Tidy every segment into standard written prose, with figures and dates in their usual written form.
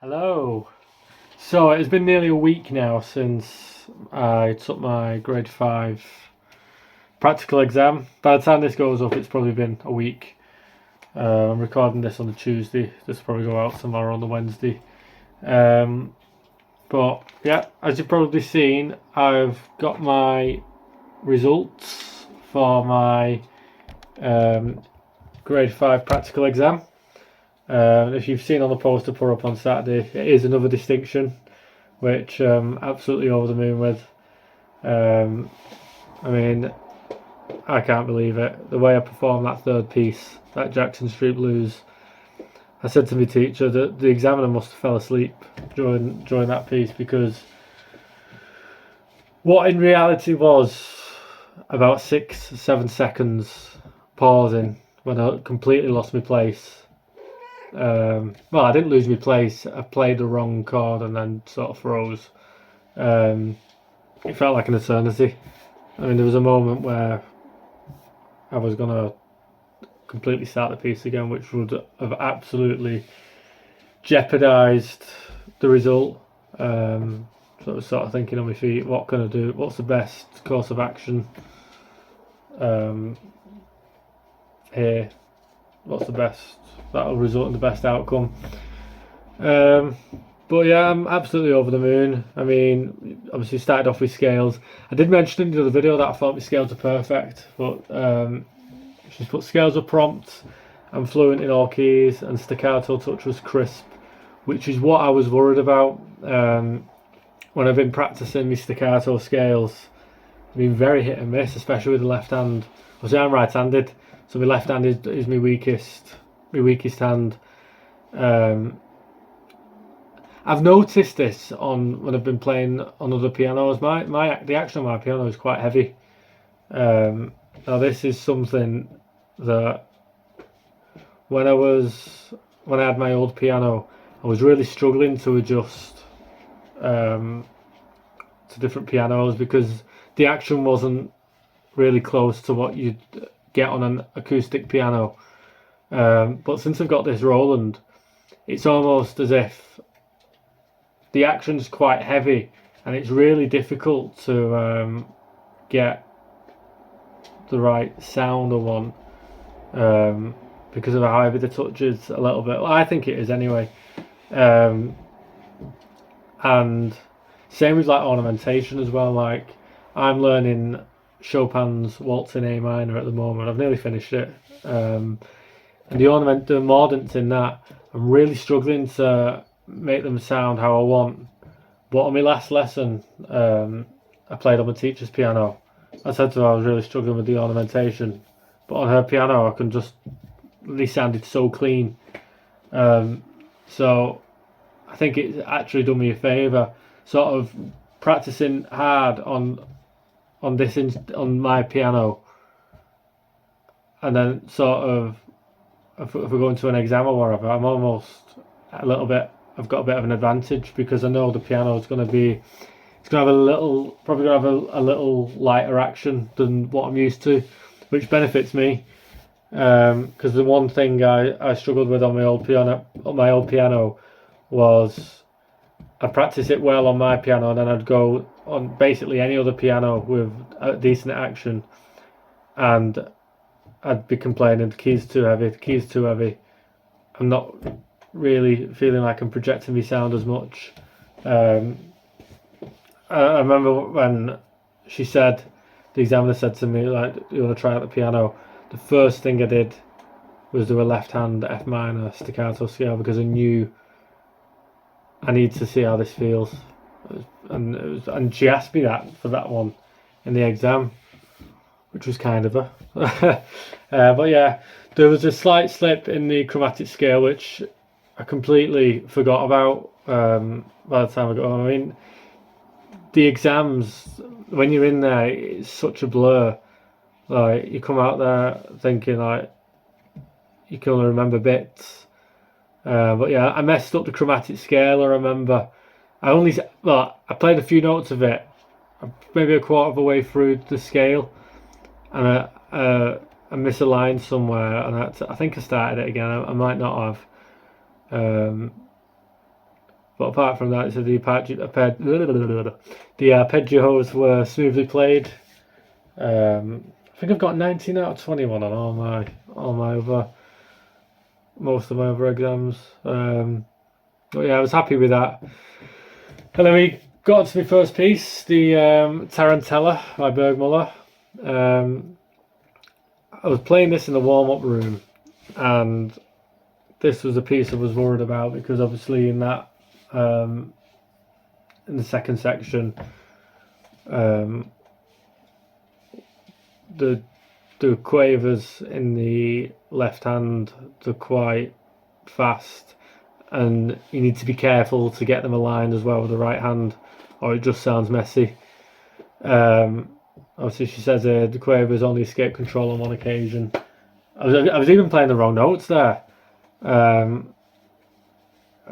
Hello. So it's been nearly a week now since I took my grade 5 practical exam. By the time this goes up, it's probably been a week. I'm recording this on the Tuesday. This will probably go out tomorrow on the Wednesday. But yeah, as you've probably seen, I've got my results for my grade 5 practical exam. If you've seen on the poster put up on Saturday, it is another distinction, which I'm absolutely over the moon with. I mean, I can't believe it. The way I performed that third piece, that Jackson Street Blues, I said to my teacher that the examiner must have fell asleep during that piece, because what in reality was about 6-7 seconds pausing when I completely lost my place. Well, I didn't lose my place. I played the wrong chord and then sort of froze. It felt like an eternity. I mean, there was a moment where I was gonna completely start the piece again, which would have absolutely jeopardised the result. So I was sort of thinking on my feet, what can I do? What's the best course of action here? What's the best that'll result in the best outcome? But yeah, I'm absolutely over the moon. I mean, obviously started off with scales. I did mention in the other video that I thought my scales are perfect, but she's put scales are prompt and fluent in all keys, and staccato touch was crisp, which is what I was worried about. When I've been practicing my staccato scales, I've been very hit and miss, especially with the left hand. Obviously, I'm right-handed, so my left hand is my weakest hand. I've noticed this on when I've been playing on other pianos. The action on my piano is quite heavy. Now this is something that when I had my old piano, I was really struggling to adjust to different pianos, because the action wasn't really close to what you'd get on an acoustic piano. But since I've got this Roland, it's almost as if the action's quite heavy, and it's really difficult to get the right sound I want, because of how heavy the touch is a little bit. Well, I think it is anyway. And same with like ornamentation as well. Like, I'm learning Chopin's Waltz in A minor at the moment. I've nearly finished it. And the mordants in that, I'm really struggling to make them sound how I want. But on my last lesson, I played on my teacher's piano. I said to her I was really struggling with the ornamentation, but on her piano they sounded so clean. So I think it's actually done me a favour, sort of practicing hard on my piano, and then sort of if we're going to an exam or whatever, I'm almost I've got a bit of an advantage, because I know the piano is going to be, it's going to have probably going to have a little lighter action than what I'm used to, which benefits me. Because the one thing I struggled with on my old piano was I'd practice it well on my piano, and then I'd go on basically any other piano with a decent action, and I'd be complaining the key's too heavy. I'm not really feeling like I'm projecting my sound as much. I remember when the examiner said to me, like, you want to try out the piano, the first thing I did was do a left hand F minor staccato scale, because I knew I need to see how this feels. And she asked me that for that one in the exam, which was kind of her. But yeah, there was a slight slip in the chromatic scale, which I completely forgot about by the time I got home. I mean, the exams, when you're in there, it's such a blur. Like, you come out there thinking like you can only remember bits. But yeah, I messed up the chromatic scale. I remember I played a few notes of it, maybe a quarter of the way through the scale, and I misaligned somewhere, and I think I started it again. I might not have. But apart from that, so the arpeggios were smoothly played. I think I've got 19 out of 21 on most of my other exams. But yeah, I was happy with that. And then we got to my first piece, the Tarantella by Bergmuller. I was playing this in the warm-up room, and this was a piece I was worried about because obviously in that in the second section, the quavers in the left hand are quite fast, and you need to be careful to get them aligned as well with the right hand, or it just sounds messy. Obviously, she says the quavers only escape control on one occasion. I was even playing the wrong notes there. I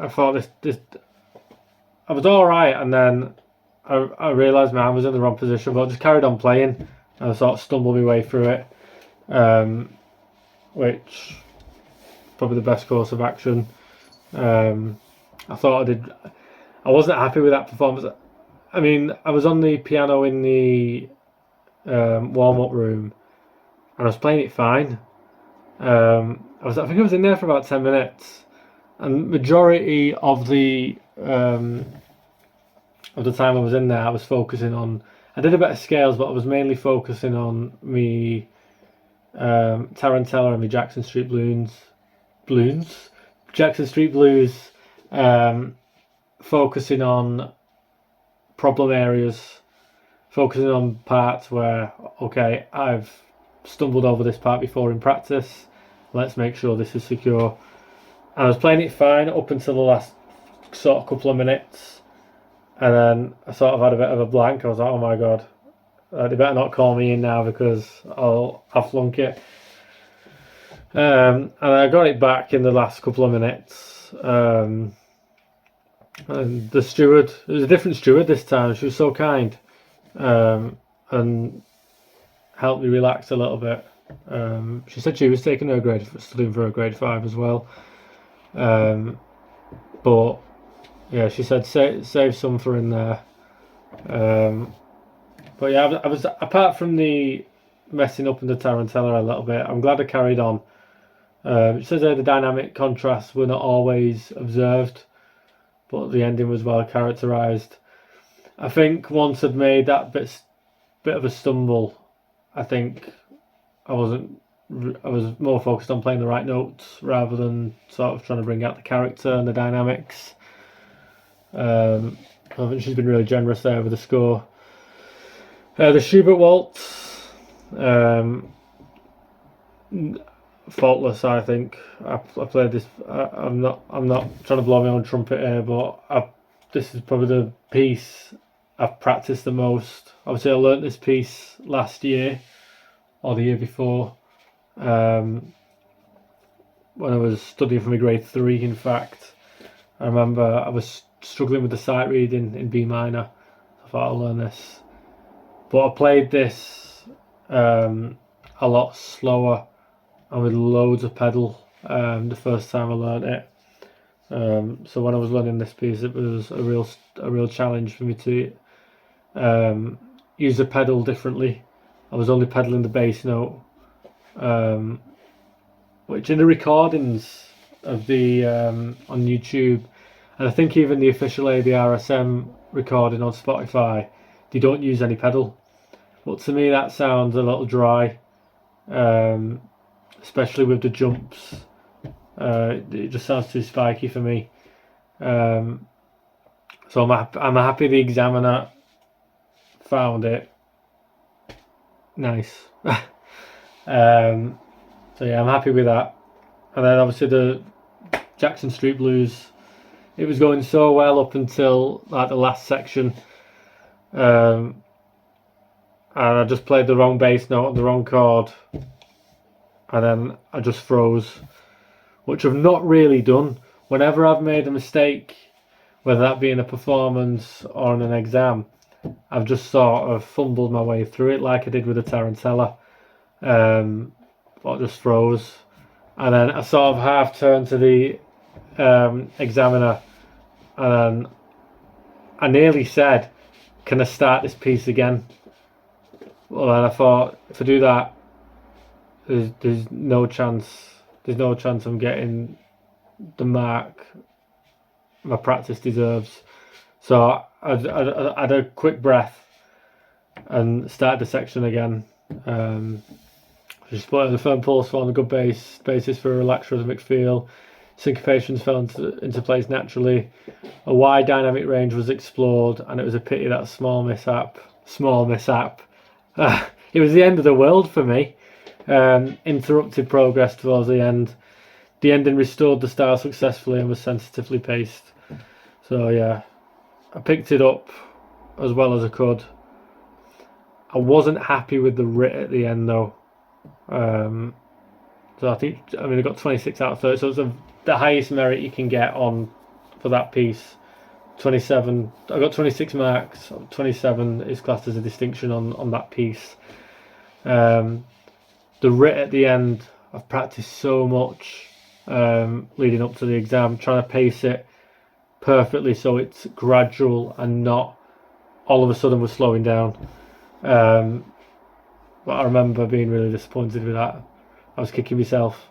thought this I was all right, and then I realised my hand was in the wrong position, but I just carried on playing, and I sort of stumbled my way through it, which probably the best course of action. I thought I wasn't happy with that performance. I mean, I was on the piano in the warm-up room, and I was playing it fine. I think I was in there for about 10 minutes, and majority of the time I was in there, I was focusing on. I did a bit of scales, but I was mainly focusing on me Tarantella and me Jackson Street Blues, focusing on problem areas, focusing on parts where, okay, I've stumbled over this part before in practice, let's make sure this is secure. And I was playing it fine up until the last sort of couple of minutes, and then I sort of had a bit of a blank. I was like, oh my god, they better not call me in now because I'll flunk it. And I got it back in the last couple of minutes. And the steward, it was a different steward this time. She was so kind, and helped me relax a little bit. She said she was taking studying for a grade 5 as well. But yeah, she said save some for in there. But yeah, I was apart from the messing up in the Tarantella a little bit, I'm glad I carried on. It says there the dynamic contrasts were not always observed, but the ending was well characterised. I think once I'd made that bit of a stumble, I think I was more focused on playing the right notes rather than sort of trying to bring out the character and the dynamics. I think she's been really generous there with the score. The Schubert Waltz, faultless. I think I played this. I'm not trying to blow my own trumpet here, but this is probably the piece I've practiced the most. Obviously, I learnt this piece last year or the year before, when I was studying for my grade 3. In fact, I remember I was struggling with the sight reading in B minor. I thought I'll learn this, but I played this a lot slower and with loads of pedal the first time I learned it. So when I was learning this piece, it was a real challenge for me to use the pedal differently. I was only pedaling the bass note, which in the recordings of the on YouTube, and I think even the official ABRSM recording on Spotify, they don't use any pedal. But to me, that sounds a little dry, especially with the jumps. It just sounds too spiky for me. So I'm happy the examiner found it nice. So yeah, I'm happy with that. And then obviously the Jackson Street Blues, it was going so well up until like the last section, and I just played the wrong bass note on the wrong chord, and then I just froze, which I've not really done. Whenever I've made a mistake, whether that be in a performance or in an exam, I've just sort of fumbled my way through it like I did with the Tarantella, but just froze. And then I sort of half turned to the examiner and then I nearly said, "Can I start this piece again?" Well, then I thought, if I do that, there's no chance. There's no chance I'm getting the mark my practice deserves. So I had a quick breath and started the section again. Just put the firm pulse formed a good basis for a relaxed rhythmic feel. Syncopations fell into place naturally. A wide dynamic range was explored, and it was a pity that small mishap. It was the end of the world for me. Interrupted progress towards the end. The ending restored the style successfully and was sensitively paced. So yeah, I picked it up as well as I could. I wasn't happy with the writ at the end though. So I got 26 out of 30. So it's the highest merit you can get on for that piece. 27. I got 26 marks. 27 is classed as a distinction on that piece. The writ at the end, I've practiced so much leading up to the exam, trying to pace it perfectly so it's gradual and not all of a sudden we're slowing down. But I remember being really disappointed with that. I was kicking myself.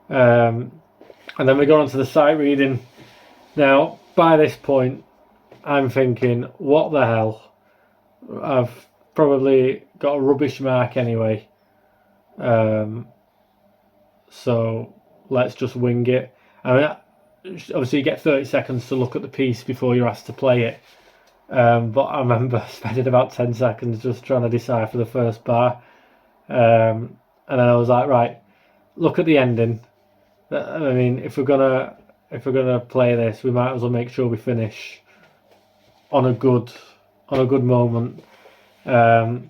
And then we got on to the sight reading. Now, by this point, I'm thinking, what the hell? I've probably got a rubbish mark anyway. So let's just wing it. I mean, obviously you get 30 seconds to look at the piece before you're asked to play it. But I remember spending about 10 seconds just trying to decipher the first bar. And then I was like, right, look at the ending. I mean, if we're gonna play this, we might as well make sure we finish on a good moment. So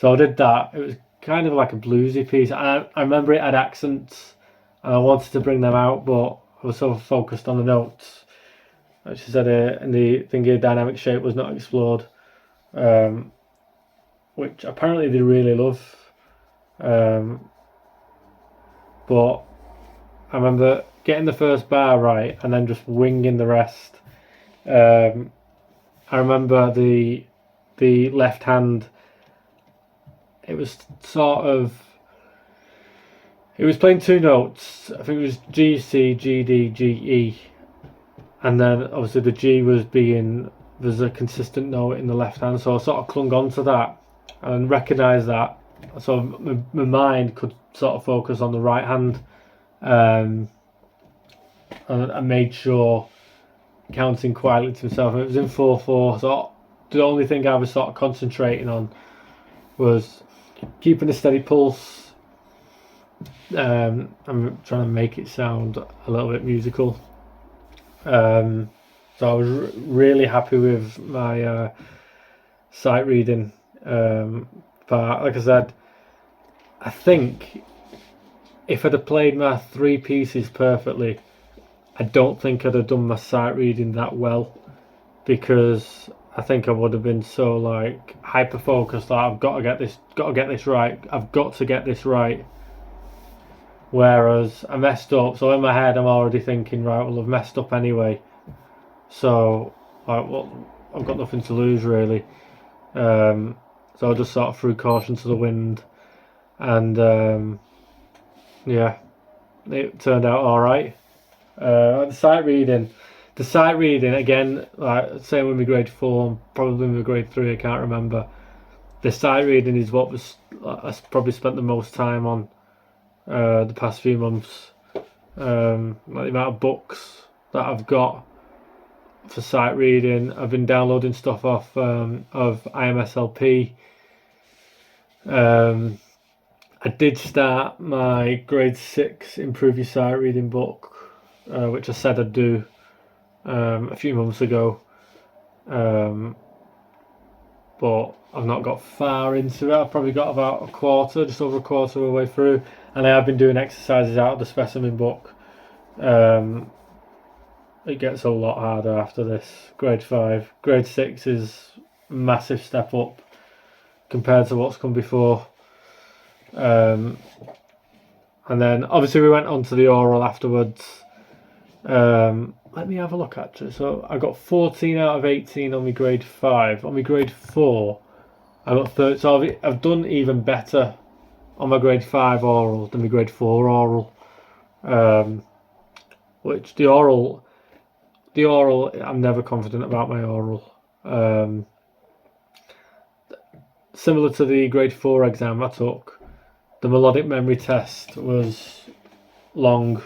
I did that. It was kind of like a bluesy piece. I remember it had accents, and I wanted to bring them out, but I was so focused on the notes. Like she said, in the thingy, dynamic shape was not explored, which apparently they really love. But I remember getting the first bar right and then just winging the rest. I remember the left hand. It was playing two notes. I think it was G, C, G, D, G, E, and then obviously the G there's a consistent note in the left hand, so I sort of clung on to that and recognised that. So my mind could sort of focus on the right hand, and I made sure, counting quietly to myself, it was in 4/4. So the only thing I was sort of concentrating on was keeping a steady pulse. I'm trying to make it sound a little bit musical. So I was really happy with my sight reading. But like I said, I think if I'd have played my three pieces perfectly, I don't think I'd have done my sight reading that well, because I think I would have been so like hyper focused that I've got to get this right. I've got to get this right. Whereas I messed up, so in my head I'm already thinking, right, well I've messed up anyway, so like, well, I've got nothing to lose really. So I just sort of threw caution to the wind, and yeah, it turned out all right. The sight reading again, like same with my grade 4, probably with my grade 3, I can't remember. The sight reading is what I probably spent the most time on the past few months. Like the amount of books that I've got for sight reading. I've been downloading stuff off of IMSLP. I did start my grade 6 Improve Your Sight Reading book, which I said I'd do a few months ago, but I've not got far into it. I've probably got about just over a quarter of the way through, and I have been doing exercises out of the specimen book. It gets a lot harder after this. Grade 5. Grade 6 is a massive step up compared to what's come before. And then obviously we went on to the oral afterwards. let me have a look actually. So I got 14 out of 18 on my grade 5. On my grade 4, I got 30. So I've done even better on my grade 5 oral than my grade 4 oral. Which the oral, I'm never confident about my oral. Similar to the grade 4 exam I took, the melodic memory test was long.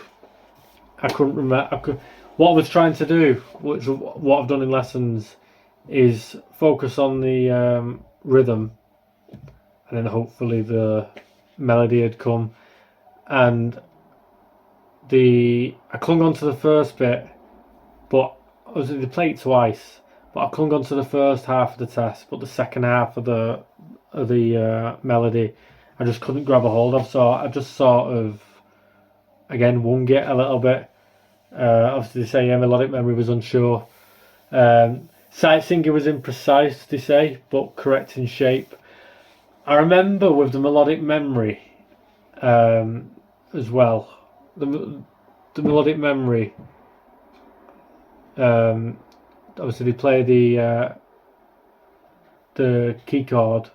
I couldn't remember. What I was trying to do, which what I've done in lessons, is focus on the rhythm, and then hopefully the melody had come. And I clung on to the first bit, but obviously they play it twice. But I clung on to the first half of the test, but the second half of the melody, I just couldn't grab a hold of. So I just sort of again wung it a little bit. Obviously, they say melodic memory was unsure. Sight singing was imprecise, they say, but correct in shape. I remember with the melodic memory as well. The melodic memory. Obviously, they play the key chord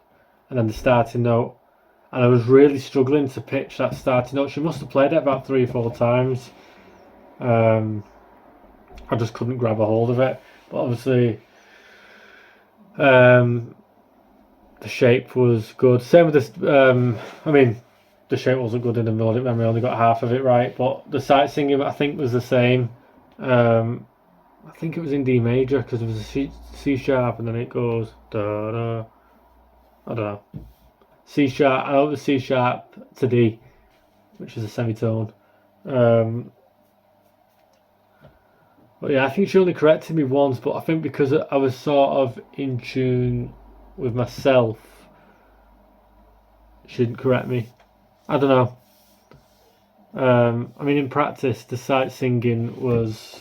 and then the starting note. And I was really struggling to pitch that starting note. She must have played it about 3 or 4 times. I just couldn't grab a hold of it. But obviously, the shape was good. Same with this. I mean, the shape wasn't good in the melodic memory. I only got half of it right. But the sight singing, I think, was the same. I think it was in D major because it was a C sharp and then it goes da da. I don't know. C sharp. I know it was C sharp to D, which is a semitone. But yeah, I think she only corrected me once, but I think because I was sort of in tune with myself, she didn't correct me. I don't know. I mean, in practice, the sight singing was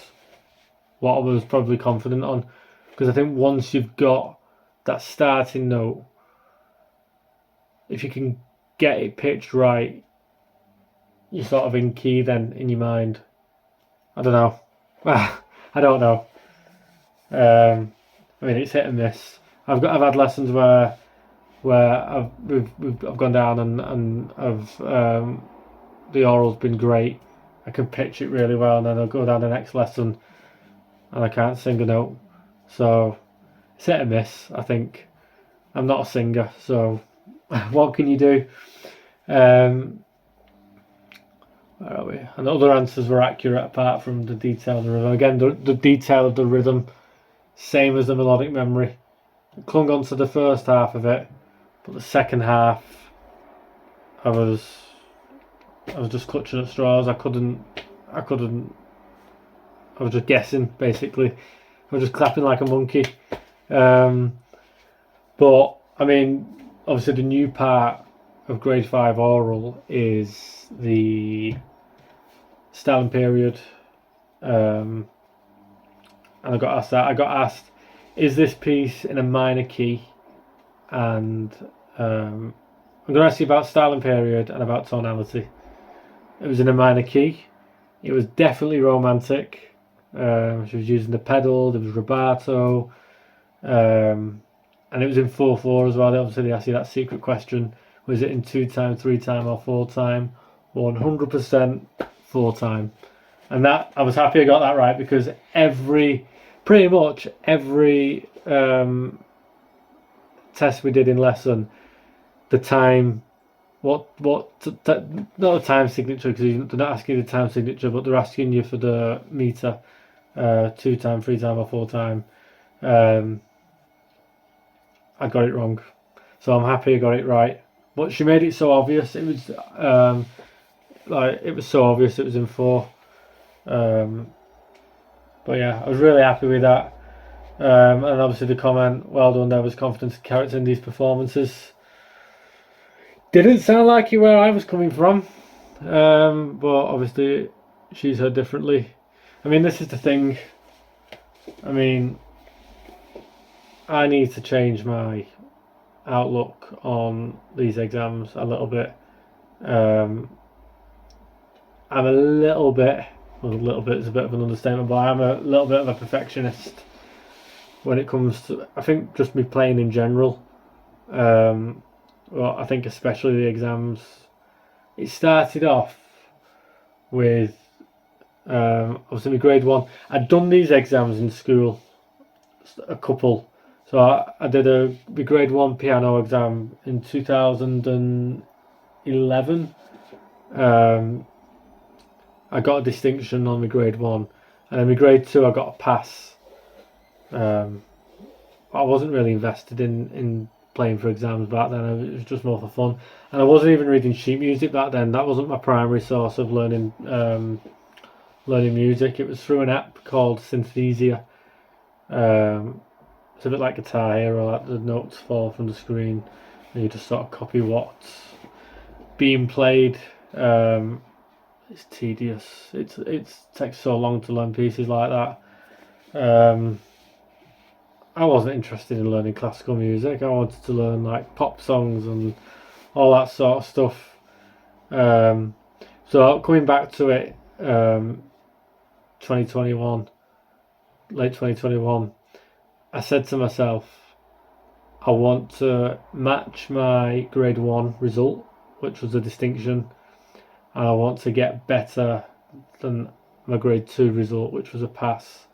what I was probably confident on, because I think once you've got that starting note, if you can get it pitched right, you're sort of in key then in your mind. I don't know. I don't know. I mean, it's hit and miss. I've had lessons where I've gone down and the oral's been great. I can pitch it really well, and then I'll go down the next lesson and I can't sing a note. So it's hit and miss. I think I'm not a singer, so what can you do? Where are we? And the other answers were accurate apart from the detail of the rhythm. Again, the detail of the rhythm, same as the melodic memory. I clung on to the first half of it, but the second half, I was just clutching at straws. I couldn't. I was just guessing, basically. I was just clapping like a monkey. But I mean, obviously, the new part of grade 5 oral is the styling period. And I got asked that. I got asked, is this piece in a minor key? And I'm going to ask you about styling period and about tonality. It was in a minor key. It was definitely romantic. She was using the pedal. There was rubato. And it was in 4/4 as well. Obviously, they asked you that secret question. Was it in 2-time, 3-time, or 4-time? 100% 4-time. And that, I was happy I got that right, because pretty much every test we did in lesson, the time, not a time signature, because they're not asking you the time signature, but they're asking you for the meter, 2-time, 3-time, or 4-time. I got it wrong, so I'm happy I got it right. But she made it so obvious. It was it was so obvious it was in 4. But yeah, I was really happy with that. And obviously the comment, well done, there was confidence and character in these performances. Didn't sound like it where I was coming from. But obviously she's heard differently. I mean, this is the thing. I mean, I need to change my outlook on these exams a little bit. I'm a little bit a little bit is a bit of an understatement, but I'm a little bit of a perfectionist when it comes to, I think, just me playing in general. Well, I think especially the exams. It started off with obviously my grade 1. I'd done these exams in school, a couple. So I did my grade 1 piano exam in 2011. I got a distinction on my grade 1, and then my grade 2 I got a pass. I wasn't really invested in playing for exams back then. It was just more for fun, and I wasn't even reading sheet music back then. That wasn't my primary source of learning music. It was through an app called Synthesia. It's a bit like Guitar Hero, like the notes fall from the screen, and you just sort of copy what's being played. It's tedious. It takes so long to learn pieces like that. I wasn't interested in learning classical music. I wanted to learn like pop songs and all that sort of stuff. So coming back to it, 2021, late 2021, I said to myself, I want to match my grade 1 result, which was a distinction, and I want to get better than my grade 2 result, which was a pass.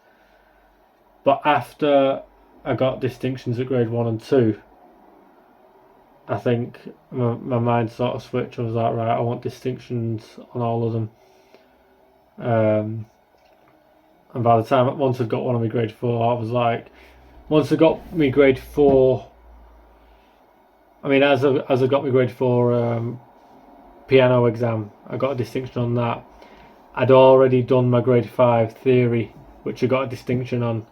But after I got distinctions at grade 1 and 2, I think my mind sort of switched. I was like, right, I want distinctions on all of them. And by the time, once I'd got one on my grade 4, I was like, once I got my grade 4, I mean, as I got my grade 4 piano exam, I got a distinction on that. I'd already done my grade 5 theory, which I got a distinction on.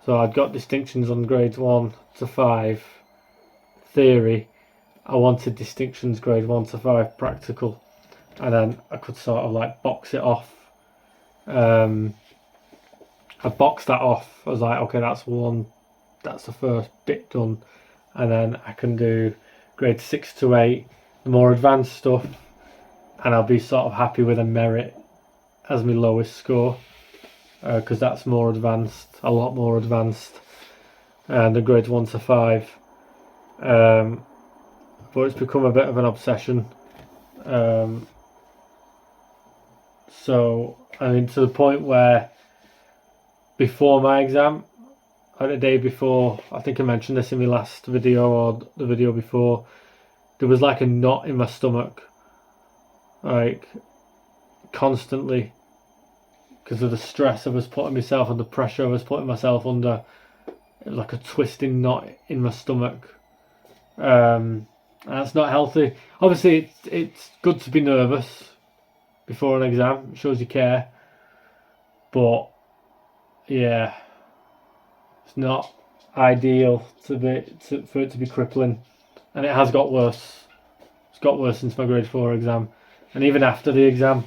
So I'd got distinctions on grades 1 to 5 theory. I wanted distinctions grade 1 to 5 practical, and then I could sort of like box it off. I boxed that off. I was like, okay, that's the first bit done, and then I can do grade 6 to 8, the more advanced stuff, and I'll be sort of happy with a merit as my lowest score, because that's more advanced, a lot more advanced, and the grades 1 to 5. But it's become a bit of an obsession. So I mean, to the point where before my exam, or the day before, I think I mentioned this in my last video or the video before, there was like a knot in my stomach, like constantly, because of the stress I was putting myself under, pressure I was putting myself under. It was like a twisting knot in my stomach. And that's not healthy. Obviously, it's good to be nervous before an exam. It shows you care. But yeah, it's not ideal for it to be crippling, and it has got worse. It's got worse since my grade 4 exam, and even after the exam,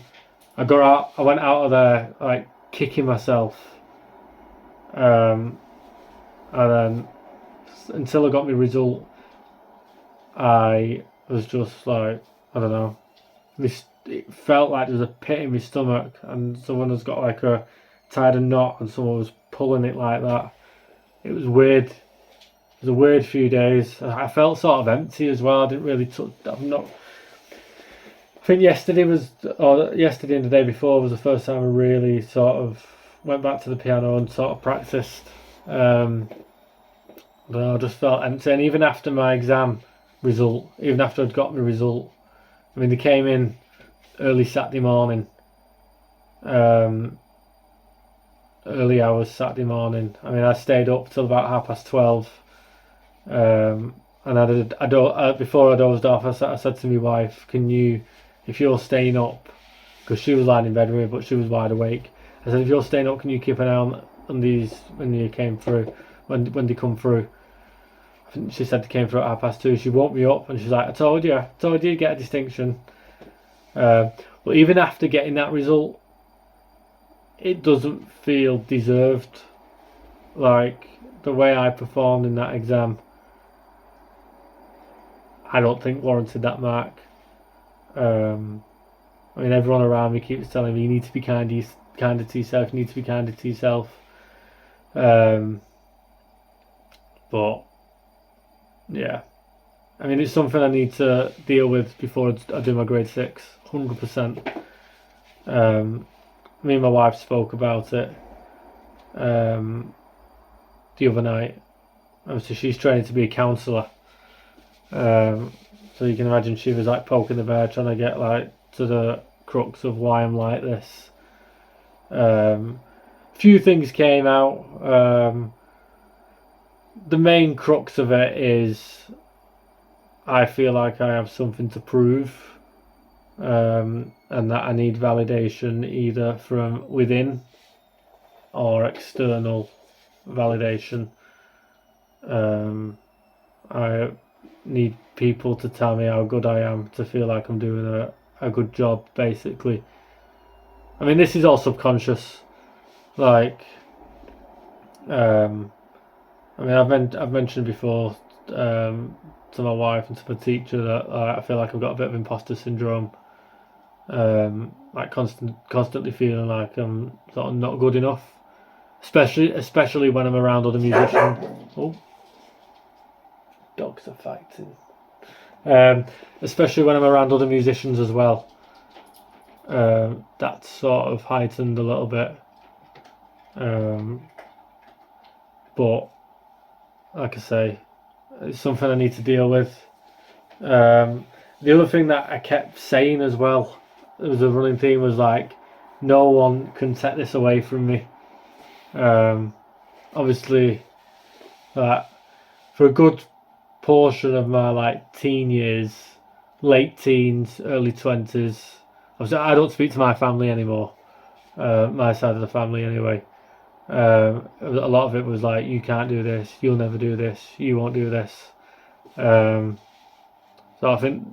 I went out of there like kicking myself, and then until I got my result, I was just like, I don't know, it felt like there was a pit in my stomach, and someone has got like tied a knot, and someone was pulling it like that. It was weird. It was a weird few days. I felt sort of empty as well. I didn't really I think yesterday and the day before was the first time I really sort of went back to the piano and sort of practiced. But I just felt empty, and even after my exam result, even after I'd got my result, I mean, they came in early Saturday morning, early hours Saturday morning. I mean, I stayed up till about 12:30, and before I dozed off, I said to my wife, "Can you, if you're staying up," because she was lying in bed with me, but she was wide awake. I said, "If you're staying up, can you keep an eye on these when you came through, when they come through?" I think she said they came through at 2:30. She woke me up and she's like, I told you you get a distinction. But even after getting that result, it doesn't feel deserved. Like, the way I performed in that exam, I don't think warranted that mark. I mean, everyone around me keeps telling me, you need to be kind kinder to yourself. You need to be kinder to yourself. But yeah, I mean, it's something I need to deal with before I do my grade 6. 100%. Me and my wife spoke about it the other night. So she's training to be a counsellor. So you can imagine she was like poking the bear, trying to get like to the crux of why I'm like this. Few things came out. The main crux of it is I feel like I have something to prove, and that I need validation either from within or external validation. I need people to tell me how good I am to feel like I'm doing a good job, basically. I mean, this is all subconscious. Like, I mean, I've mentioned before to my wife and to my teacher that I feel like I've got a bit of imposter syndrome. Like constantly feeling like I'm sort of not good enough, especially when I'm around other musicians. Oh, dogs are fighting. Especially when I'm around other musicians as well. That's sort of heightened a little bit. But like I say, it's something I need to deal with. The other thing that I kept saying as well, it was a running theme, was like, no one can take this away from me. Obviously, that for a good portion of my like teen years, late teens, early 20s, obviously I don't speak to my family anymore. My side of the family anyway. A lot of it was like, you can't do this, you'll never do this, you won't do this. So I think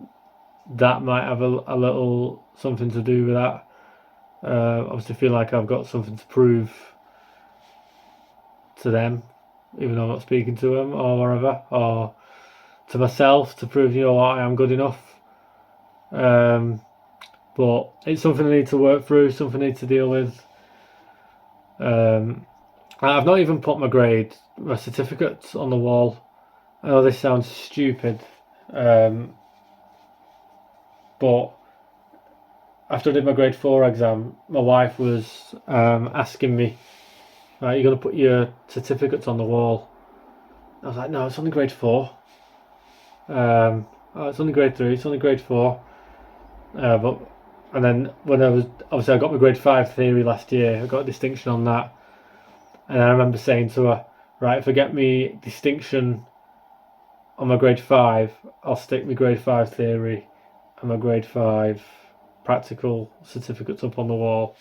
that might have a little something to do with that. Obviously feel like I've got something to prove to them, even though I'm not speaking to them or whatever, or to myself to prove, what, I am good enough. But it's something I need to work through, something I need to deal with. I've not even put my certificates on the wall. I know this sounds stupid, but after I did my grade 4 exam, my wife was asking me, right, you're going to put your certificates on the wall. I was like, no, it's only grade 4. Oh, it's only grade 3, it's only grade 4. And then when I got my grade 5 theory last year, I got a distinction on that. And I remember saying to her, right, if I get me distinction on my grade 5, I'll stick my grade 5 theory and my grade 5 practical certificates up on the wall.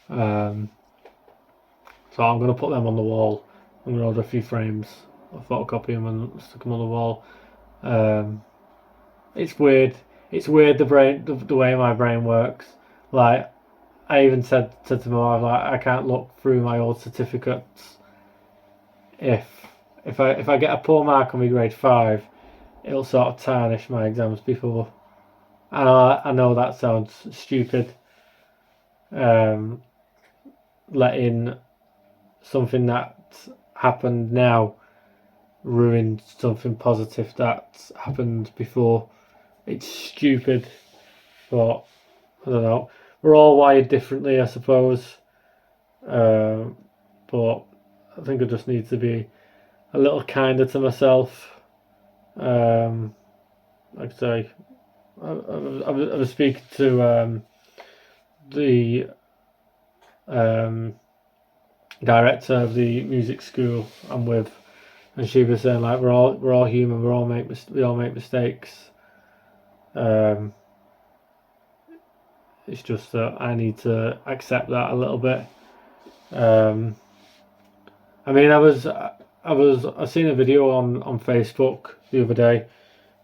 So I'm going to put them on the wall. I'm going to order a few frames, I'll photocopy them and stick them on the wall. It's weird. It's weird the way my brain works. Like, I even said to my wife, like, I can't look through my old certificates. If I get a poor mark on my grade 5, it'll sort of tarnish my exams before. And I know that sounds stupid. Letting something that happened now ruin something positive that happened before. It's stupid, but I don't know. We're all wired differently, I suppose. But I think I just need to be a little kinder to myself. Like I say, I was speaking to the director of the music school I'm with, and she was saying, like, we're all human, we all make mistakes. It's just that I need to accept that a little bit. I mean, I seen a video on Facebook the other day,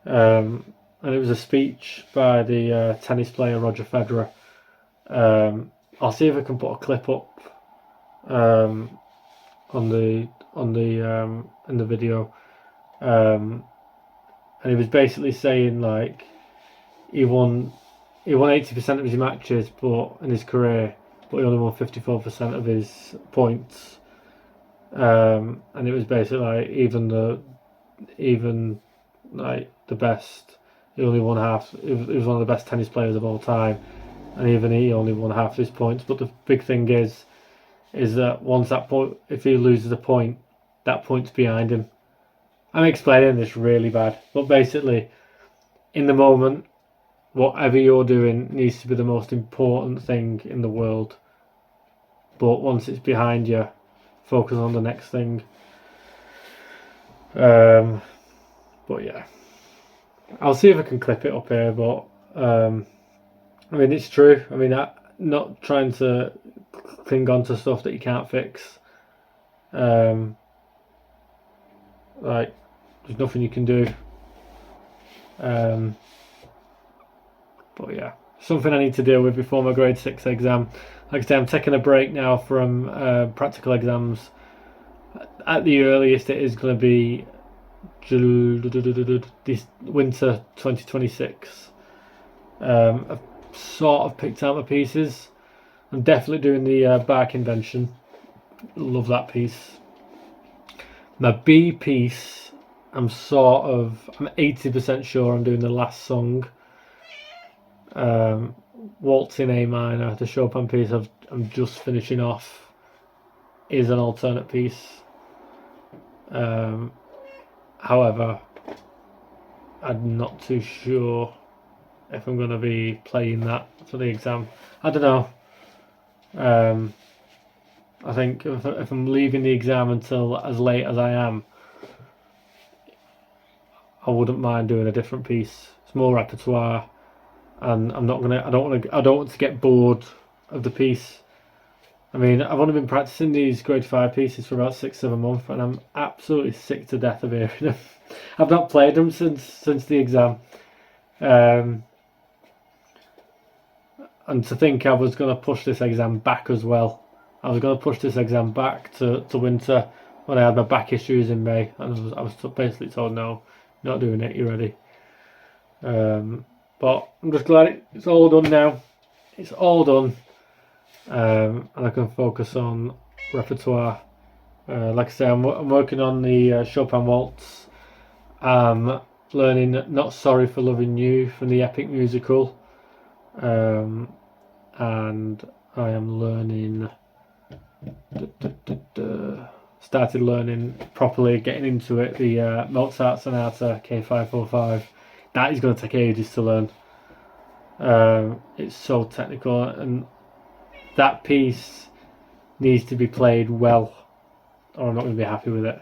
and it was a speech by the tennis player Roger Federer. I'll see if I can put a clip up in the video, and he was basically saying, like, he won 80% of his matches, but in his career, but he only won 54% of his points. And it was basically like even like the best, he only won half. He was one of the best tennis players of all time, and even he only won half his points. But the big thing is that once that point, if he loses a point, that point's behind him. I'm explaining this really bad, but basically, in the moment, whatever you're doing needs to be the most important thing in the world. But once it's behind you, focus on the next thing. But yeah, I'll see if I can clip it up here. But I mean, it's true. I mean, not trying to cling on to stuff that you can't fix. Like, there's nothing you can do. But yeah, something I need to deal with before my grade 6 exam. Like I say, I'm taking a break now from practical exams. At the earliest, it is going to be this winter 2026. I've sort of picked out my pieces. I'm definitely doing the bark invention. Love that piece. My B piece, I'm 80% sure I'm doing the last song. Waltz in A minor, the Chopin piece I'm just finishing off, is an alternate piece. However, I'm not too sure if I'm going to be playing that for the exam. I don't know. I think if I'm leaving the exam until as late as I am, I wouldn't mind doing a different piece. It's more repertoire, and I don't want to get bored of the piece. I mean, I've only been practicing these grade 5 pieces for about 6-7 months, and I'm absolutely sick to death of hearing them. I've not played them since the exam. And to think I was going to push this exam back as well. I was going to push this exam back to winter when I had my back issues in May, and I was basically told, no, not doing it, you're ready. But I'm just glad it's all done now. It's all done, and I can focus on repertoire. Like I say, I'm working on the Chopin Waltz. I'm learning Not Sorry for Loving You from the Epic musical. And I am learning, started learning properly, getting into it, the Mozart Sonata K545. That is going to take ages to learn. It's so technical, and that piece needs to be played well, or I'm not going to be happy with it.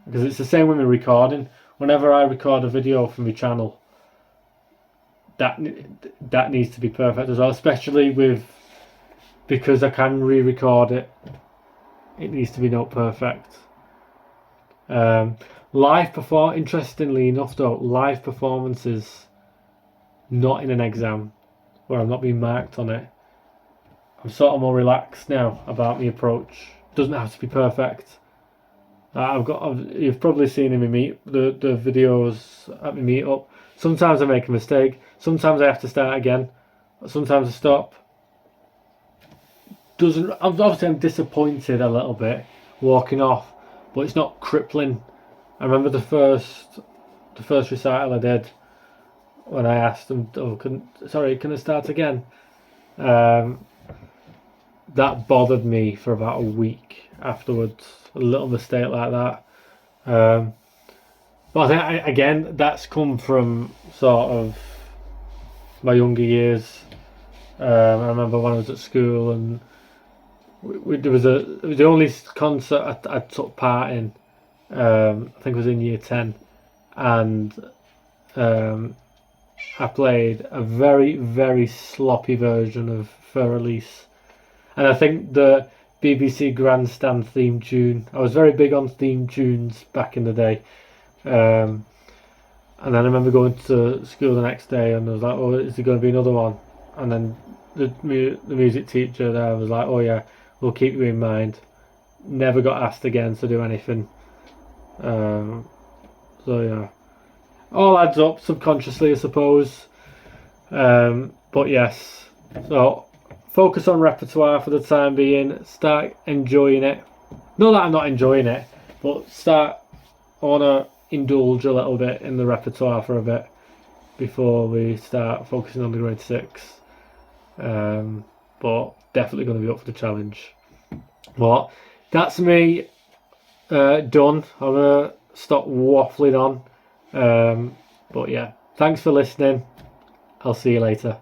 Because it's the same with me recording. Whenever I record a video for my channel, that needs to be perfect as well, especially because I can re-record it. It needs to be note perfect. Interestingly enough though, live performances, not in an exam where I'm not being marked on it, I'm sort of more relaxed now about my approach. It doesn't have to be perfect. You've probably seen in the videos at my meetup. Sometimes I make a mistake. Sometimes I have to start again. Sometimes I stop. Obviously I'm disappointed a little bit walking off, but it's not crippling. I remember the first recital I did, when I asked them, can I start again? That bothered me for about a week afterwards. A little mistake like that. But I think, again, that's come from sort of my younger years. I remember when I was at school, and it was the only concert I took part in. I think it was in year 10, and I played a very, very sloppy version of Fur Elise. And I think the BBC Grandstand theme tune, I was very big on theme tunes back in the day. And then I remember going to school the next day, and I was like, oh, is there going to be another one? And then the music teacher there was like, oh yeah, we'll keep you in mind. Never got asked again to do anything. So yeah, all adds up subconsciously, I suppose. But yes, so focus on repertoire for the time being. Start enjoying it. Not that I'm not enjoying it, but I want to indulge a little bit in the repertoire for a bit before we start focusing on the grade 6. But definitely going to be up for the challenge. Well, that's me done. I'm going to stop waffling on. But yeah, thanks for listening. I'll see you later.